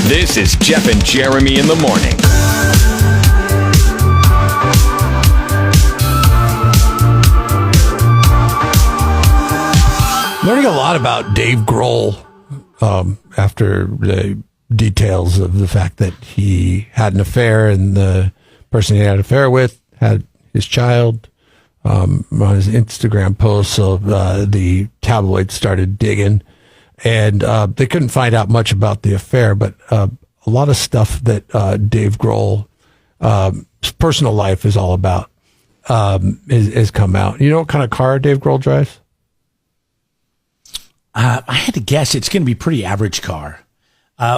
This is Jeff and Jeremy in the morning. Learning a lot about Dave Grohl after the details of the fact that he had an affair and the person he had an affair with had his child on his Instagram post. So the tabloids started digging, and they couldn't find out much about the affair, but a lot of stuff that Dave Grohl's personal life is all about has come out. You know what kind of car Dave Grohl drives? I had to guess it's going to be pretty average car.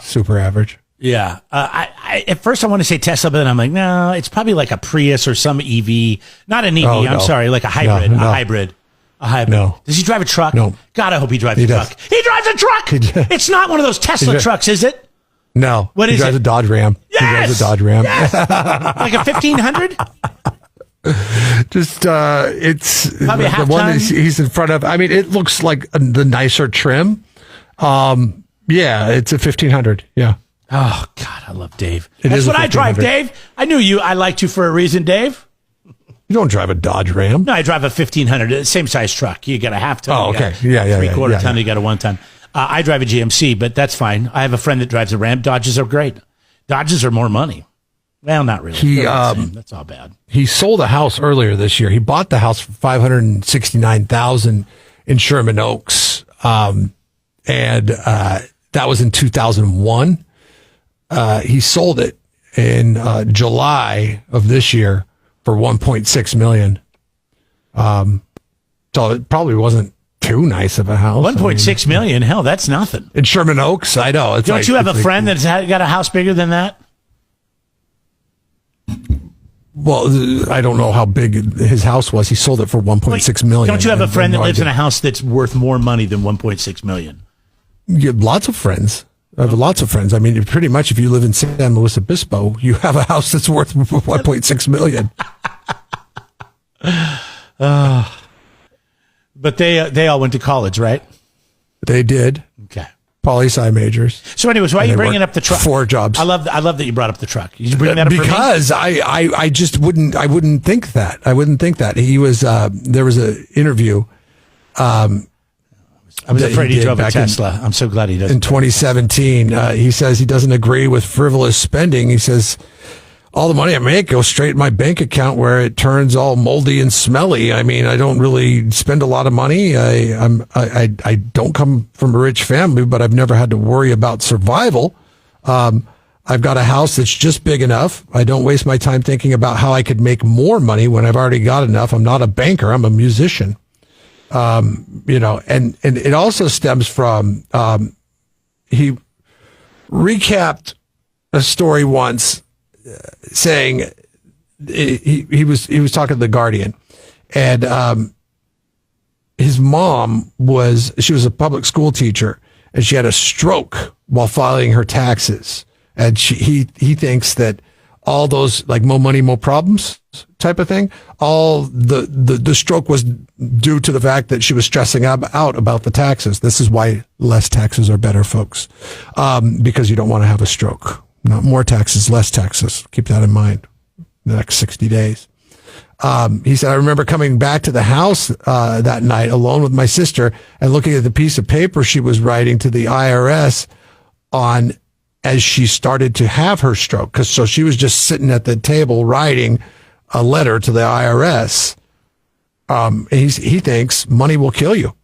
Super average. Yeah. I at first I want to say Tesla, but then I'm like, no, it's probably like a Prius or some EV. Not an EV, Oh, no. I'm sorry, like a hybrid. No. A hybrid. No. Does he drive a truck? No. God, I hope he drives He a does. truck. He drives a truck! It's not one of those Tesla trucks, is it? No. What he is drives it? a Dodge Ram. Yes! He drives a Dodge Ram. Yes! Like a 1500? Just it's Probably a half the one ton? that he's in front of. I mean, it looks like the nicer trim. Yeah, it's a 1500. Yeah. Oh, God, I love Dave. It That's is a what I drive, 1500. Dave. I knew you. I liked you for a reason, Dave. You don't drive a Dodge Ram. No, I drive a 1500, same size truck. You got a half ton. Oh, you got okay. Yeah. Three-quarter ton, Yeah. you got a 1 ton. I drive a GMC, but that's fine. I have a friend that drives a Ram. Dodges are great. Dodges are more money. Well, not really. They're the same. That's all bad. He sold a house earlier this year. He bought the house for $569,000 in Sherman Oaks. And that was in 2001. He sold it in July of this year for $1.6 million. So it probably wasn't too nice of a house. 1.6 million. Hell, that's nothing. In Sherman Oaks, I know. It's Don't you have a friend that's got a house bigger than that? Well, I don't know how big his house was. He sold it for $1.6 million. Don't you have a friend that lives in a a house that's worth more money than 1.6 million? You have lots of friends. I have lots of friends. I mean, pretty much if you live in San Luis Obispo, you have a house that's worth $1.6 million. But they all went to college, right? They did. Okay. Poli-sci majors. So anyways, why are you And they bringing worked up the truck? 4 jobs. I love that you brought up the truck. You bring that up Because I just wouldn't think that. I wouldn't think that. He was, there was an interview. I was that afraid he did drove a back Tesla. I'm so glad he doesn't. in 2017. He says he doesn't agree with frivolous spending. He says, all the money I make goes straight in my bank account where it turns all moldy and smelly. I mean, I don't really spend a lot of money. I don't come from a rich family, but I've never had to worry about survival. I've got a house that's just big enough. I don't waste my time thinking about how I could make more money when I've already got enough. I'm not a banker. I'm a musician. And it also stems from, he recapped a story once saying he was talking to The Guardian, and his mom was a public school teacher, and she had a stroke while filing her taxes, and he thinks that all those like more money, more problems type of thing, all the stroke was due to the fact that she was stressing out about the taxes. This is why less taxes are better, folks, because you don't want to have a stroke. Not more taxes, less taxes. Keep that in mind the next 60 days. He said, I remember coming back to the house that night alone with my sister and looking at the piece of paper she was writing to the IRS on as she started to have her stroke. So she was just sitting at the table writing a letter to the IRS. He thinks money will kill you.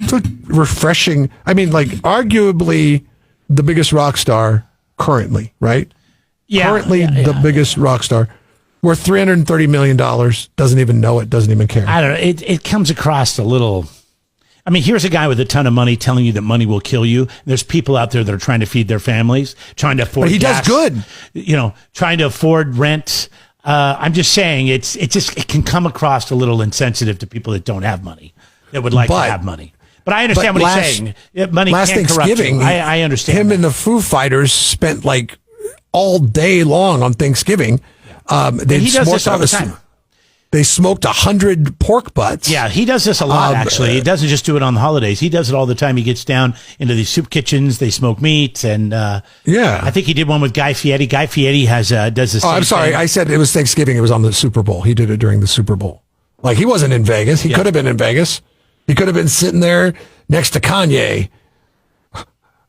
So refreshing. I mean, like arguably the biggest rock star currently, right? Yeah, currently the biggest rock star, worth $330 million, doesn't even know it, doesn't even care. I don't know. It comes across a little. I mean, here's a guy with a ton of money telling you that money will kill you. There's people out there that are trying to feed their families, trying to afford. But he gas, does good. Trying to afford rent. I'm just saying it can come across a little insensitive to people that don't have money, that would like to have money. But I understand what he's saying. Money can't corrupt you. I understand. Him and the Foo Fighters spent like all day long on Thanksgiving. He does this all the time. They smoked 100 pork butts. Yeah, he does this a lot, actually. He doesn't just do it on the holidays. He does it all the time. He gets down into these soup kitchens. They smoke meat. And I think he did one with Guy Fieri. Guy Fieri does this. Oh, I'm sorry. Thing. I said it was Thanksgiving. It was on the Super Bowl. He did it during the Super Bowl. Like, he wasn't in Vegas. He could have been in Vegas. He could have been sitting there next to Kanye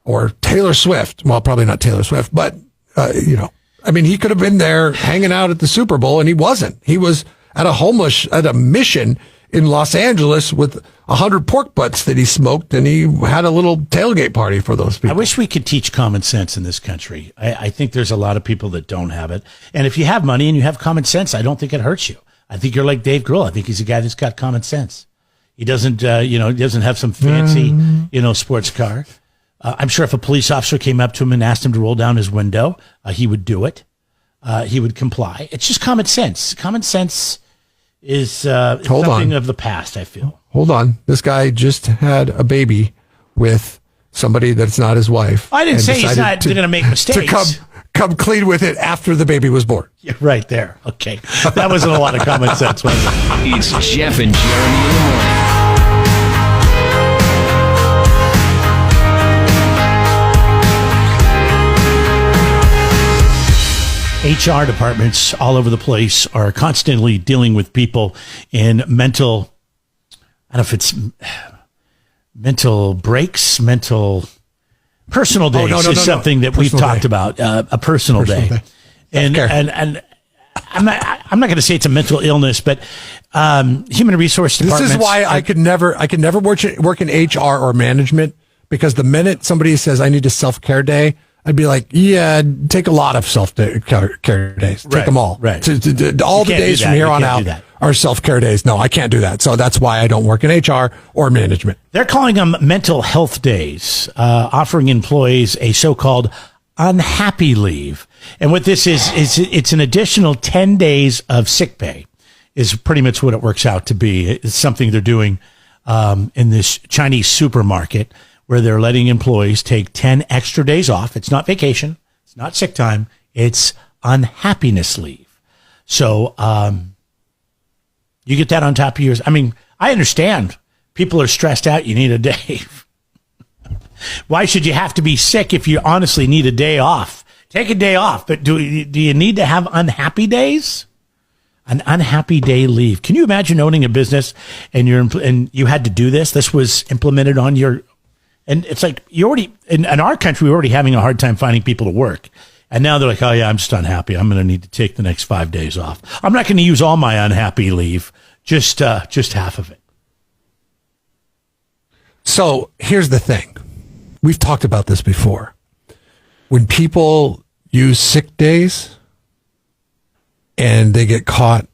or Taylor Swift. Well, probably not Taylor Swift, but, I mean, he could have been there hanging out at the Super Bowl, and he wasn't. He was at a mission in Los Angeles with 100 pork butts that he smoked, and he had a little tailgate party for those people. I wish we could teach common sense in this country. I think there's a lot of people that don't have it. And if you have money and you have common sense, I don't think it hurts you. I think you're like Dave Grohl. I think he's a guy that's got common sense. He doesn't, he doesn't have some fancy, sports car. I'm sure if a police officer came up to him and asked him to roll down his window, he would do it. He would comply. It's just common sense. Common sense is something of the past, I feel. Hold on. This guy just had a baby with somebody that's not his wife. I didn't say he's not going to make mistakes. To come clean with it after the baby was born. You're right there. Okay. That wasn't a lot of common sense, was it? It's Jeff and Jeremy in the morning. HR departments all over the place are constantly dealing with people in mental breaks, personal days is something that we've talked about, a personal day. And I'm not going to say it's a mental illness, but human resource departments. This is why I could never work in HR or management, because the minute somebody says I need a self-care day, I'd be like, yeah, take a lot of self-care days. Take them all. Right. All the days from here on out are self-care days. No, I can't do that. So that's why I don't work in HR or management. They're calling them mental health days, offering employees a so-called unhappy leave. And what this is it's an additional 10 days of sick pay is pretty much what it works out to be. It's something they're doing in this Chinese supermarket, where they're letting employees take 10 extra days off. It's not vacation. It's not sick time. It's unhappiness leave. So you get that on top of yours. I mean, I understand. People are stressed out. You need a day. Why should you have to be sick if you honestly need a day off? Take a day off. But do you need to have unhappy days? An unhappy day leave. Can you imagine owning a business and you had to do this? This was implemented on your... And it's like in our country, we're already having a hard time finding people to work. And now they're like, oh, yeah, I'm just unhappy. I'm going to need to take the next 5 days off. I'm not going to use all my unhappy leave, just half of it. So here's the thing. We've talked about this before. When people use sick days and they get caught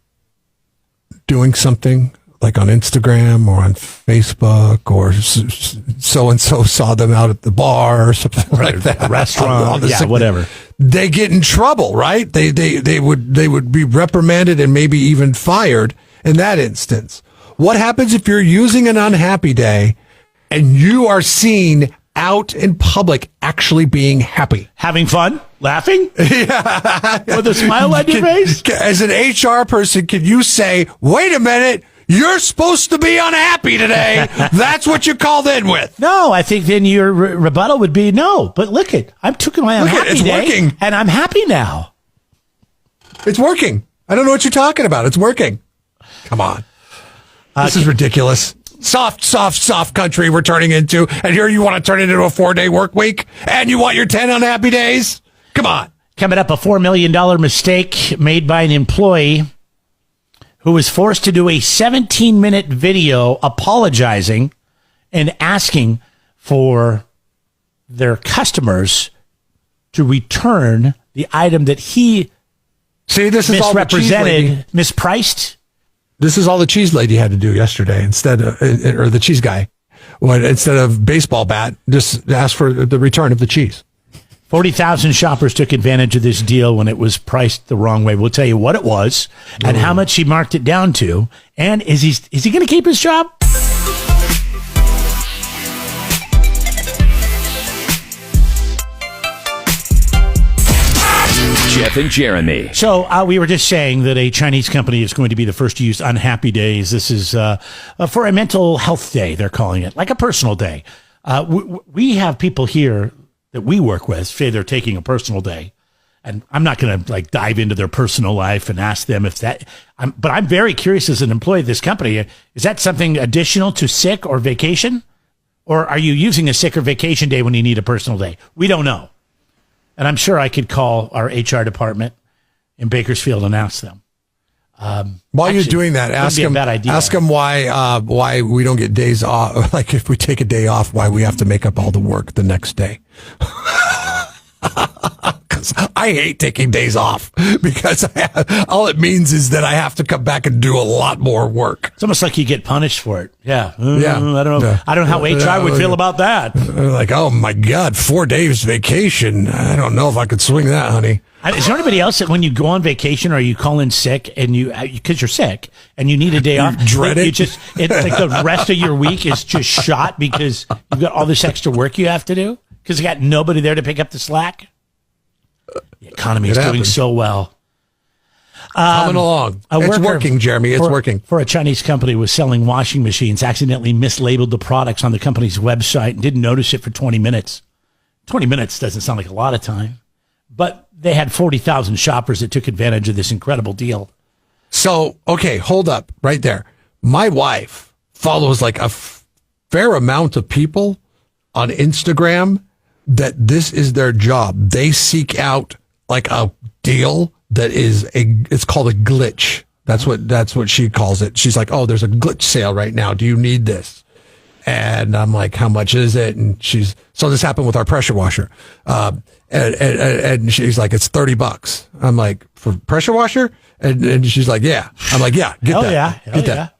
doing something, like on Instagram or on Facebook, or so-and-so saw them out at the bar or something like that. Restaurant, whatever. They get in trouble, right? They would be reprimanded and maybe even fired in that instance. What happens if you're using an unhappy day and you are seen out in public actually being happy? Having fun? Laughing? Yeah. With a smile on your face? As an HR person, can you say, wait a minute, you're supposed to be unhappy today. That's what you called in with. No, I think then your rebuttal would be no. But look it, I took my unhappy day, working. And I'm happy now. It's working. I don't know what you're talking about. It's working. Come on. This is ridiculous. Soft country we're turning into. And here you want to turn it into a 4-day work week? And you want your 10 unhappy days? Come on. Coming up, a $4 million mistake made by an employee who was forced to do a 17-minute video apologizing and asking for their customers to return the item that he misrepresented, mispriced. This is all the cheese lady had to do yesterday or the cheese guy. Instead of baseball bat, just ask for the return of the cheese. 40,000 shoppers took advantage of this deal when it was priced the wrong way. We'll tell you what it was and how much he marked it down to. And is he going to keep his job? Jeff and Jeremy. So we were just saying that a Chinese company is going to be the first to use unhappy days. This is for a mental health day, they're calling it, like a personal day. We have people here that we work with say they're taking a personal day. And I'm not going to like dive into their personal life and ask them if that, but I'm very curious as an employee of this company. Is that something additional to sick or vacation? Or are you using a sick or vacation day when you need a personal day? We don't know. And I'm sure I could call our HR department in Bakersfield and ask them. While you're doing that, ask them why we don't get days off. Like if we take a day off, why we have to make up all the work the next day. I hate taking days off because all it means is that I have to come back and do a lot more work. It's almost like you get punished for it. Yeah. Yeah. I don't know. Yeah. I don't know how HR would feel about that. Like, oh my God, 4 days vacation. I don't know if I could swing that, honey. Is there anybody else that when you go on vacation or you call in sick and because you're sick and you need a day off, dread it? It's like the rest of your week is just shot because you've got all this extra work you have to do because you got nobody there to pick up the slack? The economy is doing so well. Coming along. It's working, Jeremy. It's working. For a Chinese company was selling washing machines, accidentally mislabeled the products on the company's website and didn't notice it for 20 minutes. 20 minutes doesn't sound like a lot of time, but they had 40,000 shoppers that took advantage of this incredible deal. So, okay, hold up right there. My wife follows like a fair amount of people on Instagram that this is their job. They seek out like a deal that is it's called a glitch. That's what she calls it. She's like, oh, there's a glitch sale right now. Do you need this? And I'm like, how much is it? And so this happened with our pressure washer. And she's like, it's $30. I'm like, for pressure washer? And she's like, yeah. I'm like, yeah, get that. Get that.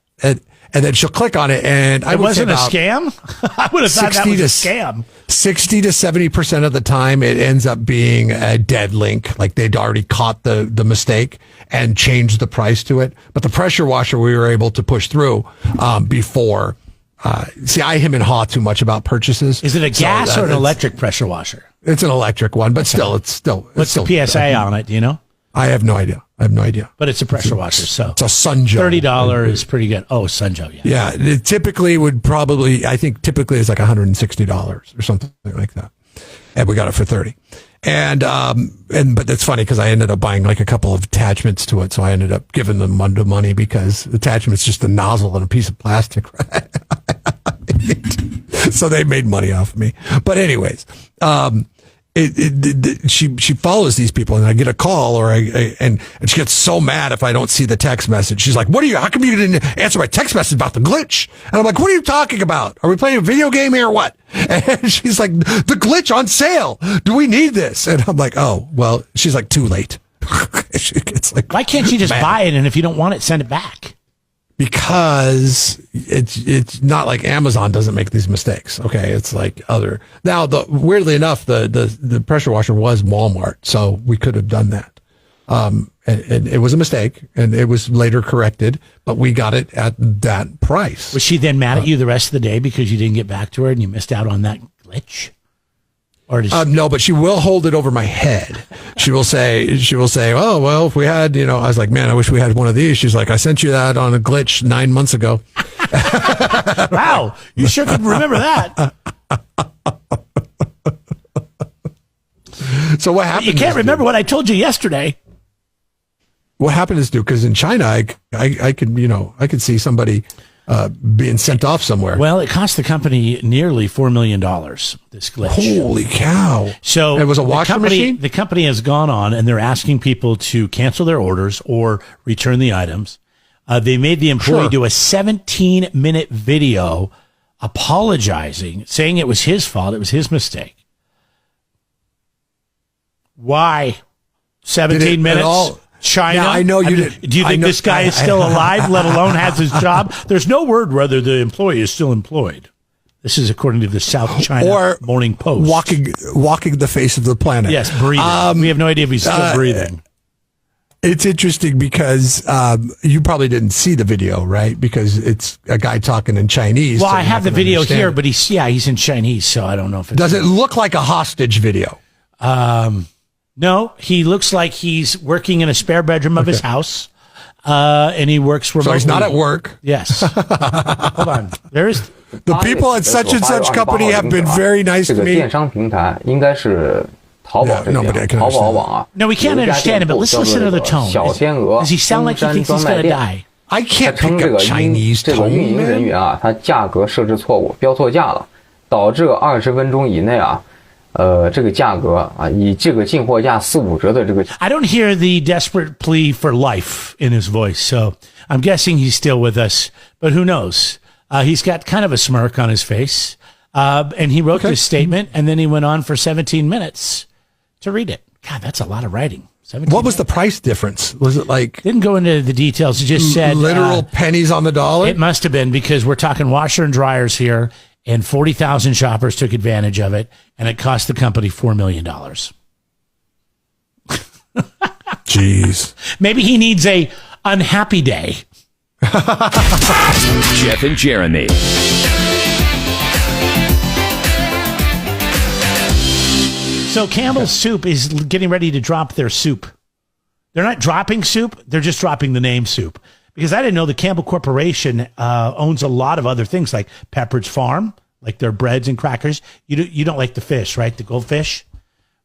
And then she'll click on it, and it wasn't a scam. I would have thought that was a scam. 60 to 70% of the time, it ends up being a dead link. Like they'd already caught the mistake and changed the price to it. But the pressure washer, we were able to push through before. See, I hem and haw too much about purchases. Is it a gas or an electric pressure washer? It's an electric one, but still, What's the PSA on it? Do you know? I have no idea. But it's a pressure washer, so it's a Sunjo. $30 is pretty good. Oh, Sunjo, yeah. Yeah, it typically it's like $160 or something like that, and we got it for $30. But that's funny because I ended up buying like a couple of attachments to it, so I ended up giving them money because the attachment's just a nozzle and a piece of plastic. So they made money off of me. But anyways, she follows these people, and I get a call, and she gets so mad if I don't see the text message. She's like, how come you didn't answer my text message about the glitch? And I'm like, what are you talking about? Are we playing a video game here or what? And she's like, the glitch on sale. Do we need this? And I'm like, oh, well, she's like, too late. It's like, why can't you just buy it? And if you don't want it, send it back. Because it's not like Amazon doesn't make these mistakes. Okay, it's like now. Weirdly enough, the pressure washer was Walmart, so we could have done that. And it was a mistake, and it was later corrected, but we got it at that price. Was she then mad at you the rest of the day because you didn't get back to her and you missed out on that glitch? Or no, but she will hold it over my head. She will say, oh, well, if we had, I was like, man, I wish we had one of these. She's like, I sent you that on a glitch 9 months ago. Wow. You sure could remember that. So what happened? You can't remember what I told you yesterday. What happened is, because in China, I could see somebody being sent off somewhere. Well, it cost the company nearly $4 million, this glitch. Holy cow. So it was a washing machine? The company has gone on, and they're asking people to cancel their orders or return the items. They made the employee do a 17-minute video apologizing, saying it was his fault, it was his mistake. Why? 17 minutes? China? Yeah, I know you did. Do you think this guy is still alive, let alone has his job? There's no word whether the employee is still employed. This is according to the South China Morning Post. Walking the face of the planet. Yes, breathing. We have no idea if he's still breathing. It's interesting because you probably didn't see the video, right? Because it's a guy talking in Chinese. Well, I have the video here, but he's in Chinese, so I don't know if it's... Does it look like a hostage video? No, he looks like he's working in a spare bedroom of his house, and he works remotely. So he's not at work. Yes. Hold on. There's the people at such and such company have been very nice to me. 电商平台应该是淘宝这边，淘宝网啊。 No, we can't understand it, but let's listen to the tone. 小天鹅 Does he sound like he thinks he's going to die? I 他 can't 称 pick 这 a 个 Chinese 这个运营人 tone. 员啊，他价格设置错误，标错价了，导致20分钟以内啊，这个价格啊，以这个进货价4、5折的这个。I don't hear the desperate plea for life in his voice, so I'm guessing he's still with us. But who knows? He's got kind of a smirk on his face, and he wrote this statement, and then he went on for 17 minutes to read it. God, that's a lot of writing. What was the price difference? Was it like Didn't go into the details. It just said literal pennies on the dollar? It must have been, because we're talking washer and dryers here, and 40,000 shoppers took advantage of it, and it cost the company $4 million. Jeez. Maybe he needs a unhappy day. Jeff and Jeremy. So Campbell's Soup is getting ready to drop their soup. They're not dropping soup. They're just dropping the name soup. Because I didn't know the Campbell Corporation owns a lot of other things like Pepperidge Farm, like their breads and crackers. You don't like the fish, right? The goldfish?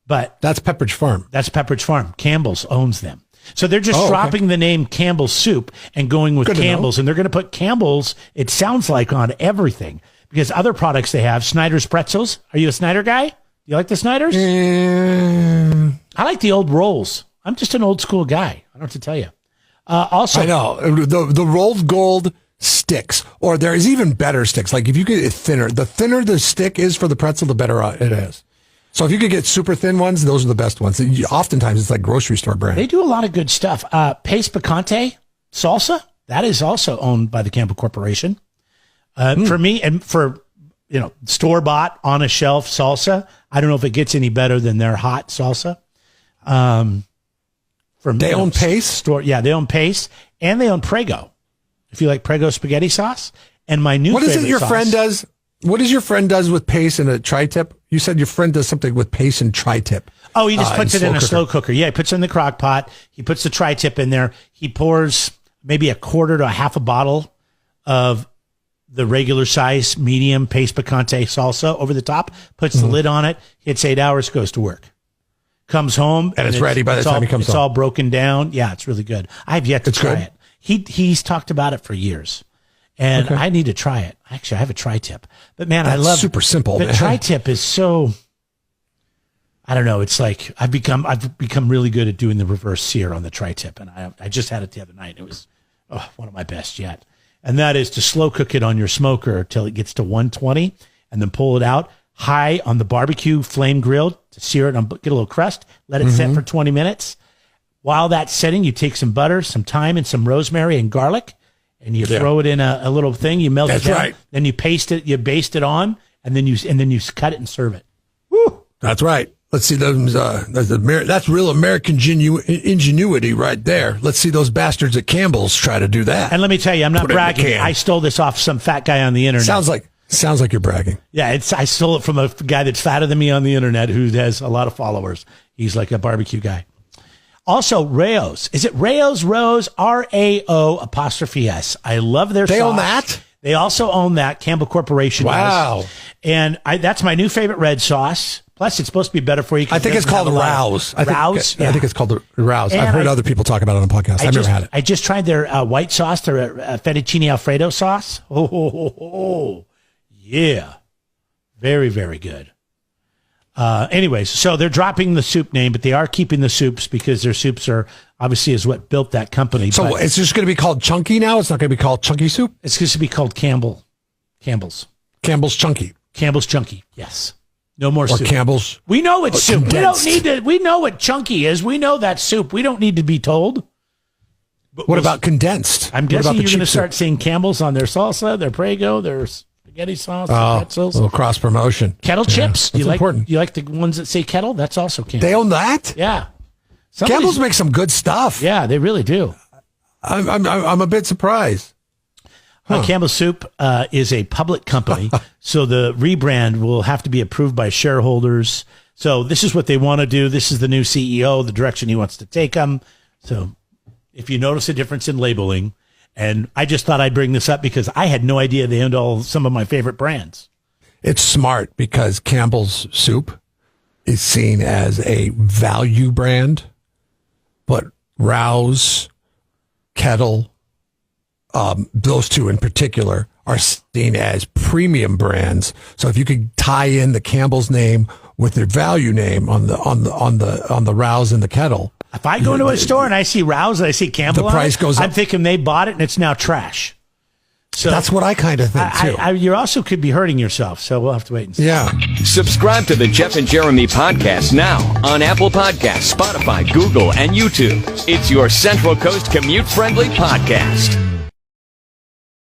But that's Pepperidge Farm. That's Pepperidge Farm. Campbell's owns them. So they're just dropping the name Campbell's Soup and going with Campbell's. And they're going to put Campbell's, it sounds like, on everything. Because other products they have, Snyder's Pretzels. Are you a Snyder guy? You like the Snyders? I like the old rolls. I'm just an old school guy. I don't know what to tell you. Also, I know the rolled gold sticks, or there's even better sticks. Like if you get it thinner, the thinner the stick is for the pretzel, the better it is. So if you could get super thin ones, those are the best ones. Oftentimes it's like grocery store brand. They do a lot of good stuff. Pace Picante salsa, that is also owned by the Campbell Corporation. For me, and for store-bought, on-a-shelf salsa, I don't know if it gets any better than their hot salsa. They own Pace? They own Pace, and they own Prego. If you like Prego spaghetti sauce. And my new favorite sauce. What is it your friend does? What is your friend does with Pace and a tri-tip? You said your friend does something with Pace and tri-tip. Oh, he just puts it in a slow cooker. Yeah, he puts it in the crock pot. He puts the tri-tip in there. He pours maybe a quarter to a half a bottle of the regular size medium Pace Picante salsa over the top, puts the lid on it, hits 8 hours, goes to work. Comes home. And it's ready by the time he comes home. It's all broken down. Yeah, it's really good. I have yet to try it. He's talked about it for years. And I need to try it. Actually, I have a tri-tip. But man, I love super simple. The tri-tip is so, I don't know. It's like I've become really good at doing the reverse sear on the tri-tip. And I just had it the other night. It was one of my best yet. And that is to slow cook it on your smoker till it gets to 120 and then pull it out high on the barbecue flame grilled to sear it and get a little crust. Let it set for 20 minutes. While that's setting, you take some butter, some thyme, and some rosemary and garlic, and you throw it in a little thing. You melt it down. Right. Then you paste it. You baste it on, and then you cut it and serve it. Woo! That's right. Let's see those. That's real American ingenuity right there. Let's see those bastards at Campbell's try to do that. And let me tell you, I'm not bragging. I stole this off some fat guy on the internet. Sounds like you're bragging. Yeah, I stole it from a guy that's fatter than me on the internet who has a lot of followers. He's like a barbecue guy. Also, Rao's. Is it Rao's? Rose, RAO''S. I love their sauce. They own that? They also own that. Campbell Corporation. Wow. Does. And that's my new favorite red sauce. Plus, it's supposed to be better for you. I think it's called Rouse. Rouse? I think it's called Rouse. I've heard other people talk about it on the podcast. I've never had it. I just tried their white sauce, their fettuccine Alfredo sauce. Oh, yeah. Very, very good. Anyways, so they're dropping the soup name, but they are keeping the soups because their soups are obviously is what built that company. So it's just going to be called Chunky now? It's not going to be called Chunky Soup? It's going to be called Campbell's. Campbell's Chunky. Campbell's Chunky, yes. No more soup. Or Campbell's. We know it's soup. Condensed. We don't need to. We know what Chunky is. We know that soup. We don't need to be told. But what about condensed? I'm guessing you're going to start seeing Campbell's on their salsa, their Prego, their spaghetti sauce, pretzels. A little cross promotion. Kettle chips. That's important. You like the ones that say kettle? That's also Campbell's. They own that? Yeah. Campbell's makes some good stuff. Yeah, they really do. I'm a bit surprised. Campbell's Soup is a public company, so the rebrand will have to be approved by shareholders. So this is what they want to do. This is the new CEO, the direction he wants to take them. So if you notice a difference in labeling, and I just thought I'd bring this up because I had no idea they owned some of my favorite brands. It's smart because Campbell's Soup is seen as a value brand, but Rouse, Kettle, those two in particular are seen as premium brands. So if you could tie in the Campbell's name with their value name on the Rouse and the Kettle. If I go to a store and I see Rouse and I see Campbell, the price goes up. I'm thinking they bought it and it's now trash. So that's what I kind of think too. You also could be hurting yourself, so we'll have to wait and see. Yeah. Subscribe to the Jeff and Jeremy podcast now on Apple Podcasts, Spotify, Google, and YouTube. It's your Central Coast commute-friendly podcast.